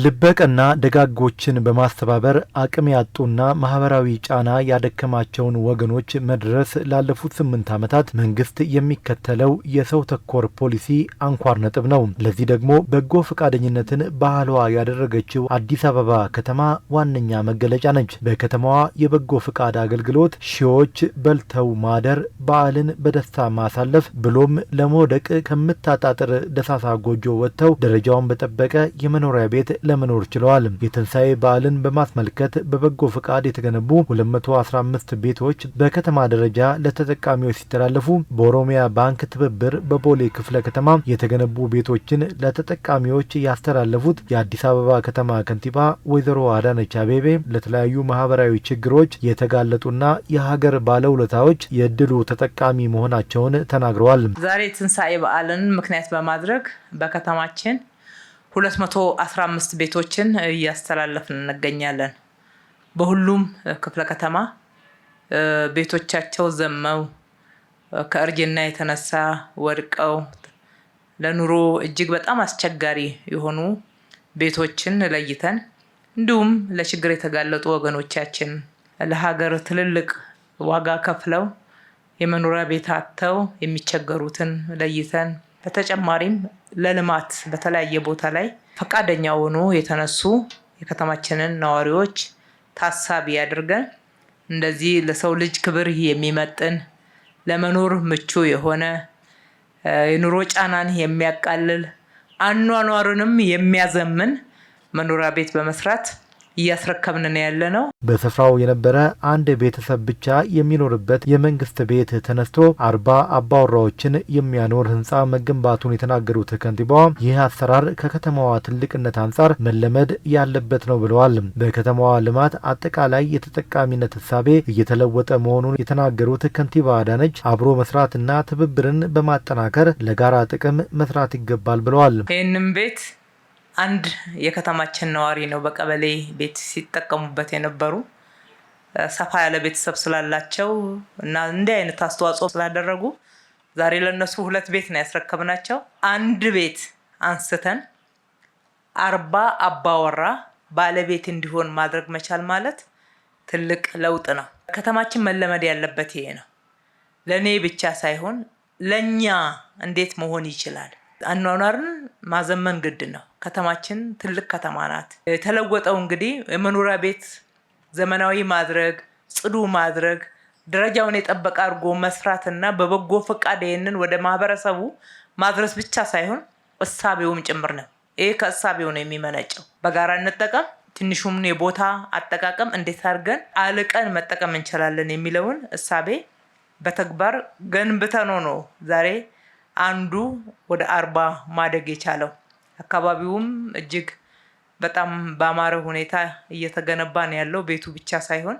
ልበቀና ደጋጎችን በማስተባበር አቅም ያጡና ማህበራዊ ጫና ያደከማቸውን ወገኖች መድረስ ላለፉት 8 ዓመታት መንግስት የሚከተለው የሰው ተኮር ፖሊሲ አንኳር ነጥብ ነው። ለዚህ ደግሞ በጎ ፈቃደኝነትን ባህሏ ያደረገችው አዲስ አበባ ከተማ ዋነኛ መገለጫ ነች። በከተማዋ የበጎ ፈቃድ አገልግሎት ሺዎች በልተው ማደር፣ በዓልን በደስታ ማሳለፍ ብሎም ለመውደቅ ከምታጣጥር ደሳሳ ጎጆ ወጥተው ደረጃውን በጠበቀ የመኖሪያ ቤት ለመኖር ችለዋል። የትንሳኤ በዓልን በማስመልከት በበጎ ፈቃድ የተገነቡ 215 ቤቶች በከተማ ደረጃ ለተጠቃሚዎች ሲተላለፉ በኦሮሚያ ባንክ ትብብር በቦሌ ክፍለ ከተማ የተገነቡ ቤቶችን ለተጠቃሚዎች ያስተላለፉት የአዲስ አበባ ከተማ ከንቲባ ወይዘሮ አዳነች አቤቤ ለተለያዩ ማህበራዊ ችግሮች የተጋለጡና የሀገር ባለውለታዎች የእድሉ ተጠቃሚ መሆናቸውን ተናግረዋል። ዛሬ ትንሳኤ በዓልን ምክንያት በማድረግ በከተማችን 215 ቤቶችን እያስተላለፍን እንገኛለን። በሁሉም ክፍለ ከተማ ቤቶቻቸው ዘመው ከእርጅና የተነሳ ወድቀው ለኑሮ እጅግ በጣም አስቸጋሪ የሆኑ ቤቶችን ለይተን እንዲሁም ለችግር የተጋለጡ ወገኖቻችን ለሀገር ትልልቅ ዋጋ ከፍለው የመኖሪያ ቤት አጥተው የሚቸገሩትን ለይተን በተጨማሪም ለልማት በተለያየ ቦታ ላይ ፈቃደኛ ሆኖ የተነሱ የከተማችንን ነዋሪዎች ታሳቢ አድርገን እንደዚህ ለሰው ልጅ ክብር የሚመጥን ለመኖር ምቹ የሆነ የኑሮ ጫናን የሚያቃልል አኗኗርንም የሚያዘምን መኖሪያ ቤት በመስራት እያስረከብን ያለነው። በስፍራው የነበረ አንድ ቤተሰብ ብቻ የሚኖርበት የመንግስት ቤት ተነስቶ 40 አባወራዎችን የሚያኖር ህንፃ መገንባቱን የተናገሩት ከንቲባዋ ይህ አሰራር ከከተማዋ ትልቅነት አንጻር መለመድ ያለበት ነው ብለዋል። በከተማዋ ልማት አጠቃላይ የተጠቃሚነት እሳቤ እየተለወጠ መሆኑን የተናገሩት ከንቲባ አዳነች አብሮ መስራትና ትብብርን በማጠናከር ለጋራ ጥቅም መስራት ይገባል ብለዋል። ይህንም ቤት አንድ የከተማችን ነዋሪ ነው በቀበሌ ቤት ሲጠቀሙበት የነበሩ ሰፋ ያለ ቤተሰብ ስላላቸው እና እንዲህ አይነት አስተዋጽኦ ስላደረጉ ዛሬ ለነሱ 2 ቤት ነው ያስረከብናቸው። አንድ ቤት አንስተን 40 አባወራ ባለቤት እንዲሆን ማድረግ መቻል ማለት ትልቅ ለውጥ ነው። ከተማችን መለመድ ያለበት ይሄ ነው። ለኔ ብቻ ሳይሆን ለኛ እንዴት መሆን ይችላል? አኗኗርን ማዘመን ግድ ነው። ከተማችን ትልቅ ከተማ ናት። የተለወጠው እንግዲህ የመኖሪያ ቤት ዘመናዊ ማድረግ፣ ጽዱ ማድረግ፣ ደረጃውን የጠበቀ አድርጎ መስራትና በበጎ ፈቃድ ይሄንን ወደ ማህበረሰቡ ማድረስ ብቻ ሳይሆን እሳቤውም ጭምር ነው። ይሄ ከእሳቤው ነው የሚመነጨው። በጋራ እንጠቀም፣ ትንሹም የቦታ አጠቃቀም እንዴት አድርገን አልቀን መጠቀም እንችላለን የሚለውን እሳቤ በተግባር ገንብተን ነው ዛሬ አንዱ ወደ 40 ማደግ የቻለው። አካባቢውም እጅግ በጣም በአማረ ሁኔታ እየተገነባ ነው ያለው። ቤቱ ብቻ ሳይሆን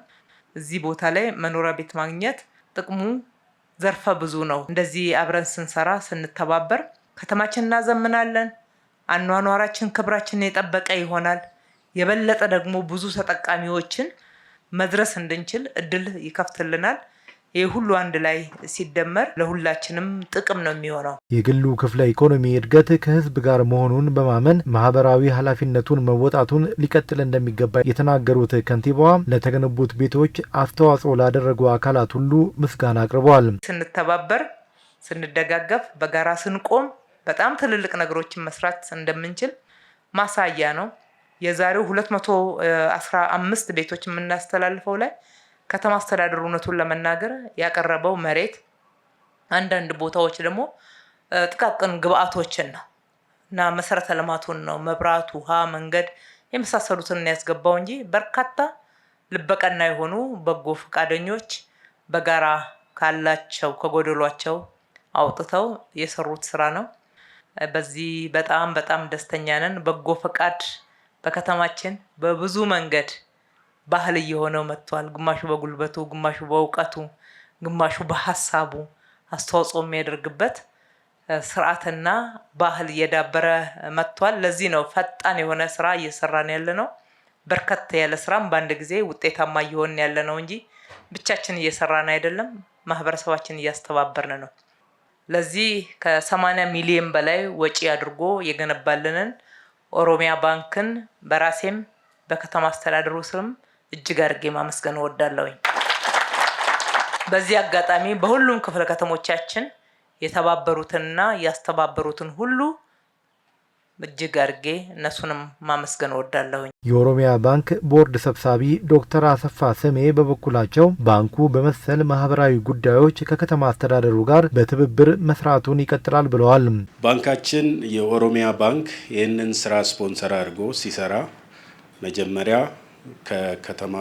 እዚህ ቦታ ላይ መኖሪያ ቤት ማግኘት ጥቅሙ ዘርፈ ብዙ ነው። እንደዚህ አብረን ስንሰራ ስንተባበር ከተማችን እናዘምናለን። አኗኗራችን ክብራችን የጠበቀ ይሆናል። የበለጠ ደግሞ ብዙ ተጠቃሚዎችን መድረስ እንድንችል እድል ይከፍትልናል። ይህ ሁሉ አንድ ላይ ሲደመር ለሁላችንም ጥቅም ነው የሚሆነው። የግሉ ክፍለ ኢኮኖሚ እድገት ከህዝብ ጋር መሆኑን በማመን ማህበራዊ ኃላፊነቱን መወጣቱን ሊቀጥል እንደሚገባ የተናገሩት ከንቲባዋ ለተገነቡት ቤቶች አስተዋጽኦ ላደረጉ አካላት ሁሉ ምስጋና አቅርበዋል። ስንተባበር፣ ስንደጋገፍ፣ በጋራ ስንቆም በጣም ትልልቅ ነገሮችን መስራት እንደምንችል ማሳያ ነው። የዛሬው 215 ቤቶች የምናስተላልፈው ላይ ከተማ አስተዳደሩ እውነቱን ለመናገር ያቀረበው መሬት አንዳንድ ቦታዎች ደግሞ ጥቃቅን ግብአቶችን ነው እና መሰረተ ልማቱን ነው መብራት፣ ውሃ፣ መንገድ የመሳሰሉትን ያስገባው እንጂ በርካታ ልበቀና የሆኑ በጎ ፈቃደኞች በጋራ ካላቸው ከጎደሏቸው አውጥተው የሰሩት ስራ ነው። በዚህ በጣም ደስተኛ ነን። በጎ ፈቃድ በከተማችን በብዙ መንገድ ባህል እየሆነው መጥቷል። ግማሹ በጉልበቱ፣ ግማሹ በእውቀቱ፣ ግማሹ በሐሳቡ አስተዋጽኦ የሚያደርግበት ስርዓትና ባህል እየዳበረ መጥቷል። ለዚህ ነው ፈጣን የሆነ ስራ እየሰራን ያለነው። በርከት ያለ ስራም በአንድ ጊዜ ውጤታማ እየሆን ያለነው እንጂ ብቻችን እየሰራን አይደለም። ማህበረሰባችን እያስተባበርን ነው። ለዚህ ከ80 ሚሊዮን በላይ ወጪ አድርጎ የገነባልንን ኦሮሚያ ባንክን በራሴም በከተማ አስተዳደሩ ስርም እጅግ አድርጌ ማመስገን እወዳለሁኝ። በዚህ አጋጣሚ በሁሉም ክፍለ ከተሞቻችን የተባበሩትንና ያስተባበሩትን ሁሉ እጅግ አድርጌ እነሱንም ማመስገን እወዳለሁኝ። የኦሮሚያ ባንክ ቦርድ ሰብሳቢ ዶክተር አሰፋ ስሜ በበኩላቸው ባንኩ በመሰል ማህበራዊ ጉዳዮች ከከተማ አስተዳደሩ ጋር በትብብር መስራቱን ይቀጥላል ብለዋል። ባንካችን የኦሮሚያ ባንክ ይህንን ስራ ስፖንሰር አድርጎ ሲሰራ መጀመሪያ ከከተማ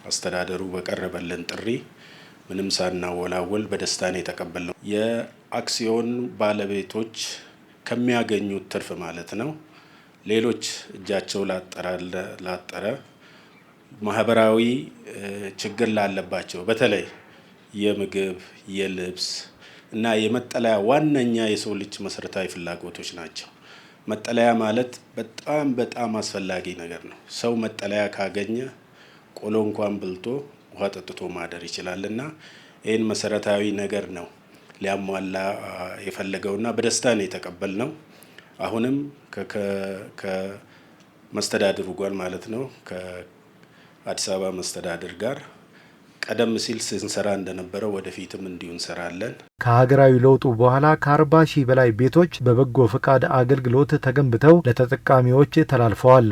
አስተዳደሩ በቀረበልን ጥሪ ምንም ሳናወላወል በደስታ ነው የተቀበልነው። የአክሲዮን ባለቤቶች ከሚያገኙት ትርፍ ማለት ነው ሌሎች እጃቸው ላጠረ ማህበራዊ ችግር ላለባቸው በተለይ የምግብ፣ የልብስ እና የመጠለያ ዋነኛ የሰው ልጅ መሰረታዊ ፍላጎቶች ናቸው። መጠለያ ማለት በጣም አስፈላጊ ነገር ነው። ሰው መጠለያ ካገኘ ቆሎ እንኳን በልቶ ውሃ ጠጥቶ ማደር ይችላልና ይህን መሰረታዊ ነገር ነው ሊያሟላ የፈለገውና በደስታ ነው የተቀበልነው። አሁንም ከመስተዳድሩ ጋር ማለት ነው ከአዲስ አበባ መስተዳድር ጋር ቀደም ሲል ስንሰራ እንደነበረው ወደፊትም እንዲሁ እንሰራለን። ከሀገራዊ ለውጡ በኋላ ከ40 ሺህ በላይ ቤቶች በበጎ ፈቃድ አገልግሎት ተገንብተው ለተጠቃሚዎች ተላልፈዋል።